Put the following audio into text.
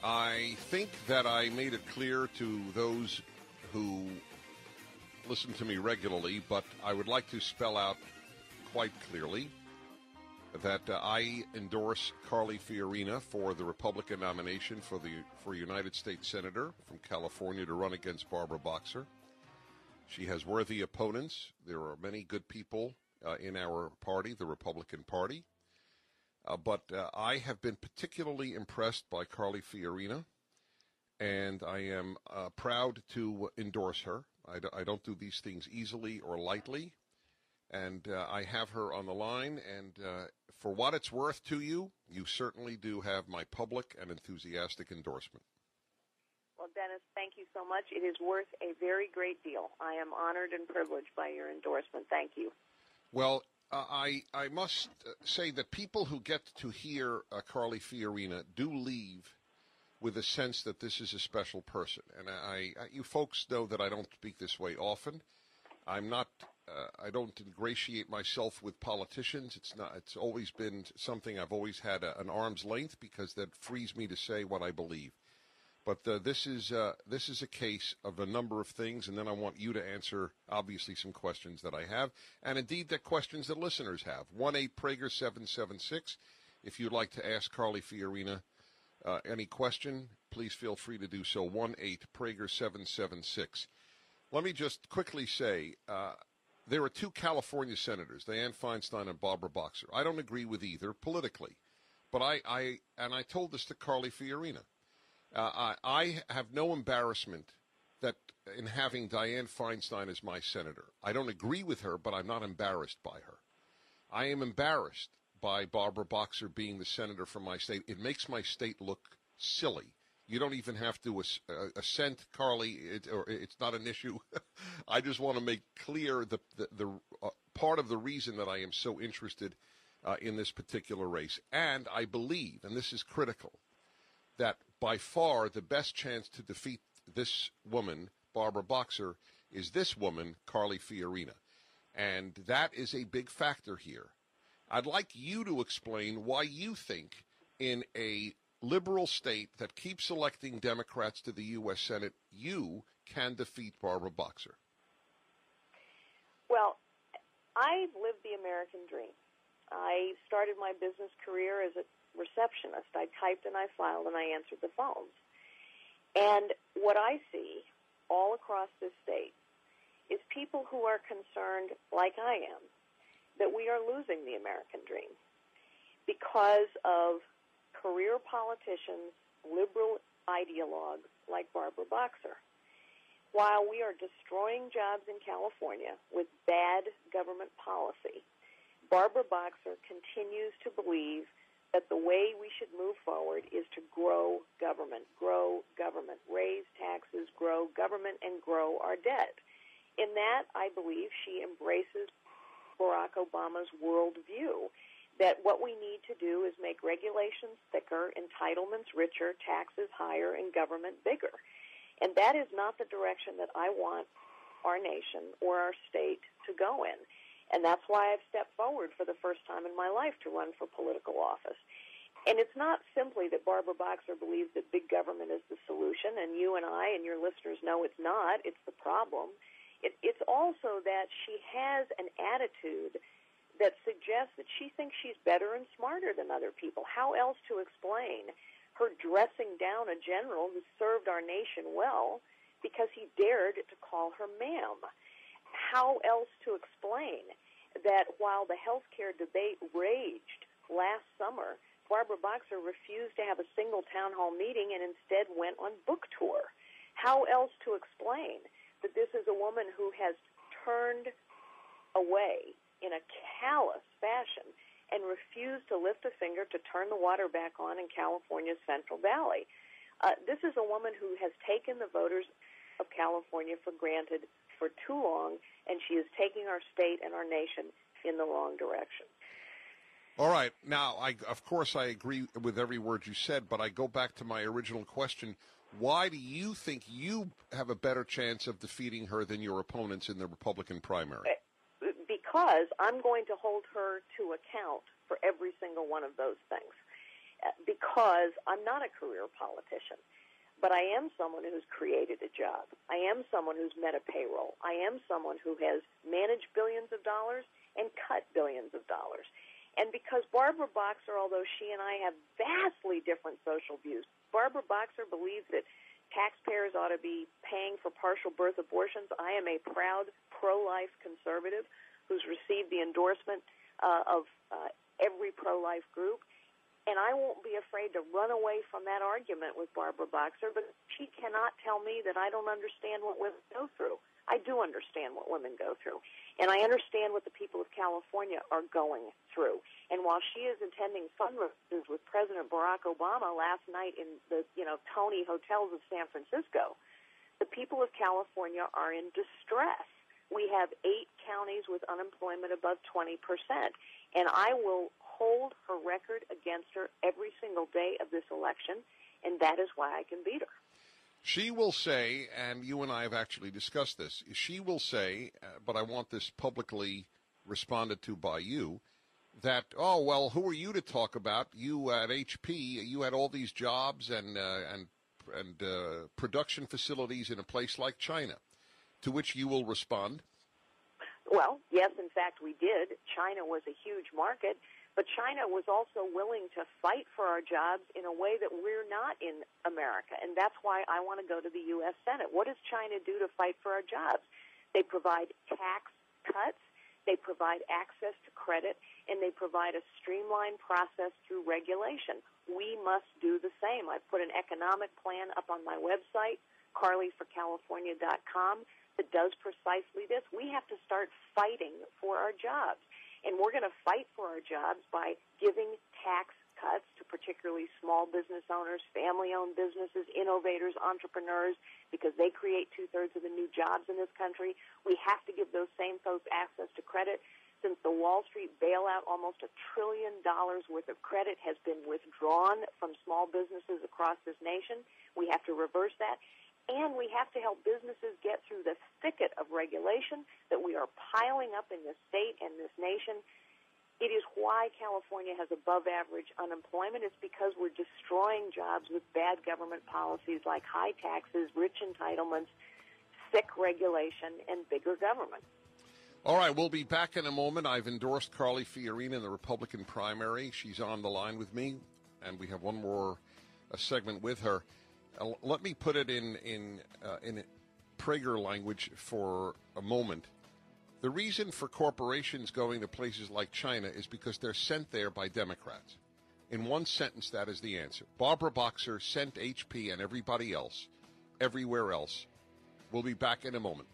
I think that I made it clear to those who listen to me regularly, but I would like to spell out quite clearly that I endorse Carly Fiorina for the Republican nomination for United States Senator from California to run against Barbara Boxer. She has worthy opponents. There are many good people in our party, the Republican Party. But I have been particularly impressed by Carly Fiorina, and I am proud to endorse her. I don't do these things easily or lightly, and I have her on the line, and for what it's worth to you, you certainly do have my public and enthusiastic endorsement. Well, Dennis, thank you so much. It is worth a very great deal. I am honored and privileged by your endorsement. Thank you. Well, I must say that people who get to hear Carly Fiorina do leave with a sense that this is a special person. And you folks know that I don't speak this way often. I'm not. I don't ingratiate myself with politicians. It's always been something I've always had an arm's length because that frees me to say what I believe. But this is a case of a number of things, and then I want you to answer, obviously, some questions that I have, and indeed the questions that listeners have. 1-8-Prager-776. If you'd like to ask Carly Fiorina any question, please feel free to do so. 1-8-Prager-776. Let me just quickly say, there are two California senators, Dianne Feinstein and Barbara Boxer. I don't agree with either politically, but I told this to Carly Fiorina. I have no embarrassment that in having Dianne Feinstein as my senator. I don't agree with her, but I'm not embarrassed by her. I am embarrassed by Barbara Boxer being the senator from my state. It makes my state look silly. You don't even have to assent, Carly. It's not an issue. I just want to make clear the part of the reason that I am so interested in this particular race. And I believe, and this is critical, that by far the best chance to defeat this woman, Barbara Boxer, is this woman, Carly Fiorina. And that is a big factor here. I'd like you to explain why you think in a liberal state that keeps electing Democrats to the U.S. Senate, you can defeat Barbara Boxer. Well, I've lived the American dream. I started my business career as a receptionist. I typed and I filed and I answered the phones. And what I see all across this state is people who are concerned, like I am, that we are losing the American dream because of career politicians, liberal ideologues like Barbara Boxer. While we are destroying jobs in California with bad government policy, Barbara Boxer continues to believe that the way we should move forward is to grow government, raise taxes, grow government, and grow our debt. In that, I believe she embraces Barack Obama's worldview, that what we need to do is make regulations thicker, entitlements richer, taxes higher, and government bigger. And that is not the direction that I want our nation or our state to go in. And that's why I've stepped forward for the first time in my life to run for political office. And it's not simply that Barbara Boxer believes that big government is the solution, and you and I and your listeners know it's not. It's the problem. It's also that she has an attitude that suggests that she thinks she's better and smarter than other people. How else to explain her dressing down a general who served our nation well because he dared to call her ma'am? How else to explain that while the health care debate raged last summer, Barbara Boxer refused to have a single town hall meeting and instead went on book tour? How else to explain that this is a woman who has turned away in a callous fashion and refused to lift a finger to turn the water back on in California's Central Valley? This is a woman who has taken the voters of California for granted for too long, and she is taking our state and our nation in the wrong direction. All right. Now, of course, I agree with every word you said, but I go back to my original question. Why do you think you have a better chance of defeating her than your opponents in the Republican primary? Because I'm going to hold her to account for every single one of those things. because I'm not a career politician. But I am someone who's created a job. I am someone who's met a payroll. I am someone who has managed billions of dollars and cut billions of dollars. And because Barbara Boxer, although she and I have vastly different social views, Barbara Boxer believes that taxpayers ought to be paying for partial birth abortions. I am a proud pro-life conservative who's received the endorsement of every pro-life group. And I won't be afraid to run away from that argument with Barbara Boxer, but she cannot tell me that I don't understand what women go through. I do understand what women go through. And I understand what the people of California are going through. And while she is attending fundraisers with President Barack Obama last night in the, Tony hotels of San Francisco, the people of California are in distress. We have 8 counties with unemployment above 20%. And I will hold her record against her every single day of this election, and that is why I can beat her. She will say, and you and I have actually discussed this, she will say, but I want this publicly responded to by you, that, oh, well, who are you to talk about? You at HP, you had all these jobs and production facilities in a place like China, to which you will respond. Well, yes, in fact, we did. China was a huge market, but China was also willing to fight for our jobs in a way that we're not in America, and that's why I want to go to the U.S. Senate. What does China do to fight for our jobs? They provide tax cuts, they provide access to credit, and they provide a streamlined process through regulation. We must do the same. I put an economic plan up on my website, carlyforcalifornia.com, that does precisely this. We have to start fighting for our jobs. And we're going to fight for our jobs by giving tax cuts to particularly small business owners, family-owned businesses, innovators, entrepreneurs, because they create 2/3 of the new jobs in this country. We have to give those same folks access to credit. Since the Wall Street bailout, almost $1 trillion worth of credit has been withdrawn from small businesses across this nation. We have to reverse that. And we have to help businesses get through the thicket of regulation that we are piling up in this state and this nation. It is why California has above-average unemployment. It's because we're destroying jobs with bad government policies like high taxes, rich entitlements, thick regulation, and bigger government. All right, we'll be back in a moment. I've endorsed Carly Fiorina in the Republican primary. She's on the line with me, and we have one more segment with her. Let me put it in Prager language for a moment. The reason for corporations going to places like China is because they're sent there by Democrats. In one sentence, that is the answer. Barbara Boxer sent HP and everybody else, everywhere else. We'll be back in a moment.